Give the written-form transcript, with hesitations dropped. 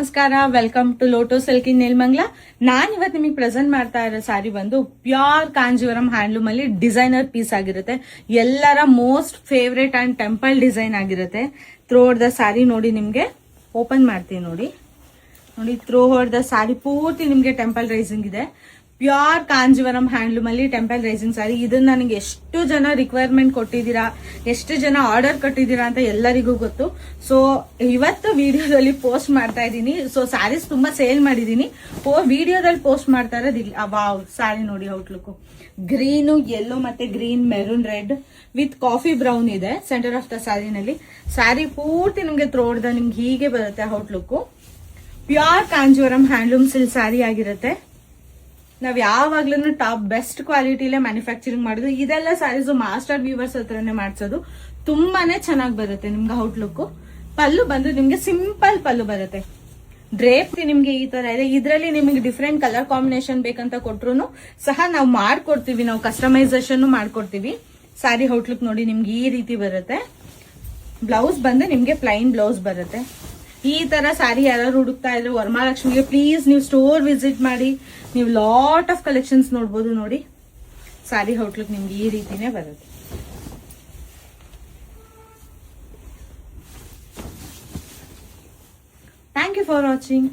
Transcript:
ನಮಸ್ಕಾರ, welcome to Loto silk in Nelamangala. ನಾನ್ ಇವತ್ತು ನಿಮಗೆ ಪ್ರೆಸೆಂಟ್ ಮಾಡ್ತಾ ಇರೋ ಸಾರಿ ಬಂದು ಪ್ಯೂರ್ ಕಾಂಜೀವರಂ ಹ್ಯಾಂಡ್ಲೂಮ್ ಅಲ್ಲಿ ಡಿಸೈನರ್ ಪೀಸ್ ಆಗಿರುತ್ತೆ. ಎಲ್ಲರ most favourite and temple design ಆಗಿರುತ್ತೆ. ಥ್ರೂ ದ ಸಾರಿ ನೋಡಿ, ನಿಮ್ಗೆ ಓಪನ್ ಮಾಡ್ತೀನಿ ನೋಡಿ. ಥ್ರೂ ದ ಸಾರಿ ಪೂರ್ತಿ ನಿಮ್ಗೆ ಟೆಂಪಲ್ ರೈಸಿಂಗ್ ಇದೆ. ಪ್ಯೂರ್ ಕಾಂಜೀವರಂ ಹ್ಯಾಂಡ್ಲೂಮ್ ಅಲ್ಲಿ ಟೆಂಪಲ್ ರೈಸಿಂಗ್ ಸಾರಿ. ಇದನ್ನ ನನಗೆ ಎಷ್ಟು ಜನ ರಿಕ್ವೈರ್ಮೆಂಟ್ ಕೊಟ್ಟಿದ್ದೀರಾ, ಎಷ್ಟು ಜನ ಆರ್ಡರ್ ಕೊಟ್ಟಿದ್ದೀರಾ ಅಂತ ಎಲ್ಲರಿಗೂ ಗೊತ್ತು. ಸೊ ಇವತ್ತು ವಿಡಿಯೋದಲ್ಲಿ ಪೋಸ್ಟ್ ಮಾಡ್ತಾ ಇದ್ದೀನಿ. ಸೊ ಸ್ಯಾರೀಸ್ ತುಂಬಾ ಸೇಲ್ ಮಾಡಿದೀನಿ. ವಿಡಿಯೋದಲ್ಲಿ ಪೋಸ್ಟ್ ಮಾಡ್ತಾ ಇರೋದು ವಾವ್ ಸ್ಯಾರಿ ನೋಡಿ. ಔಟ್ಲುಕ್ ಗ್ರೀನು, ಯೆಲ್ಲೋ ಮತ್ತೆ green, maroon, red with coffee brown ಇದೆ ಸೆಂಟರ್ ಆಫ್ ದ ಸ್ಯಾರಿನಲ್ಲಿ. ಸ್ಯಾರಿ ಪೂರ್ತಿ ನಿಮ್ಗೆ ಥ್ರೋಡ್ದ ನಿಮ್ಗೆ ಹೀಗೆ ಬರುತ್ತೆ outlook. Pure Kanjeevaram handloom silk sari ಆಗಿರುತ್ತೆ. ನಾವ್ ಯಾವಾಗ್ಲೂ ಟಾಪ್ ಬೆಸ್ಟ್ ಕ್ವಾಲಿಟಿಲೇ ಮ್ಯಾನುಫ್ಯಾಕ್ಚರಿಂಗ್ ಮಾಡೋದು. ಇದೆಲ್ಲ ಸ್ಯಾರೀಸ್ ಮಾಸ್ಟರ್ ವ್ಯೂವರ್ಸ್ ಹತ್ರನೇ ಮಾಡ್ಸೋದು. ತುಂಬಾನೇ ಚೆನ್ನಾಗಿ ಬರುತ್ತೆ ನಿಮ್ಗೆ ಔಟ್ಲುಕ್. ಪಲ್ಲು ಬಂದು ನಿಮ್ಗೆ ಸಿಂಪಲ್ ಪಲ್ಲು ಬರುತ್ತೆ. ಡ್ರೇಪ್ ನಿಮ್ಗೆ ಈ ತರ ಇದೆ. ಇದರಲ್ಲಿ ನಿಮ್ಗೆ ಡಿಫ್ರೆಂಟ್ ಕಲರ್ ಕಾಂಬಿನೇಷನ್ ಬೇಕಂತ ಕೊಟ್ರು ಸಹ ನಾವು ಮಾಡ್ಕೊಡ್ತೀವಿ. ನಾವು ಕಸ್ಟಮೈಸೇಷನ್ ಮಾಡ್ಕೊಡ್ತೀವಿ. ಸ್ಯಾರಿ ಔಟ್ಲುಕ್ ನೋಡಿ ನಿಮ್ಗೆ ಈ ರೀತಿ ಬರುತ್ತೆ. ಬ್ಲೌಸ್ ಬಂದು ನಿಮ್ಗೆ ಪ್ಲೈನ್ ಬ್ಲೌಸ್ ಬರುತ್ತೆ. ಈ ತರ ಸ್ಯಾರಿ ಯಾರು ಹುಡುಕ್ತಾ ಇದ್ರೆ ವರಮಹಾಲಕ್ಷ್ಮಿಗೆ ಪ್ಲೀಸ್ ನೀವು ಸ್ಟೋರ್ ವಿಸಿಟ್ ಮಾಡಿ. ನೀವು ಲಾಟ್ ಆಫ್ ಕಲೆಕ್ಷನ್ಸ್ ನೋಡ್ಬೋದು. ನೋಡಿ ಸ್ಯಾರಿ ಔಟ್ಲುಕ್ ನಿಮ್ಗೆ ಈ ರೀತಿನೇ ಬರುತ್ತೆ. Thank you for watching.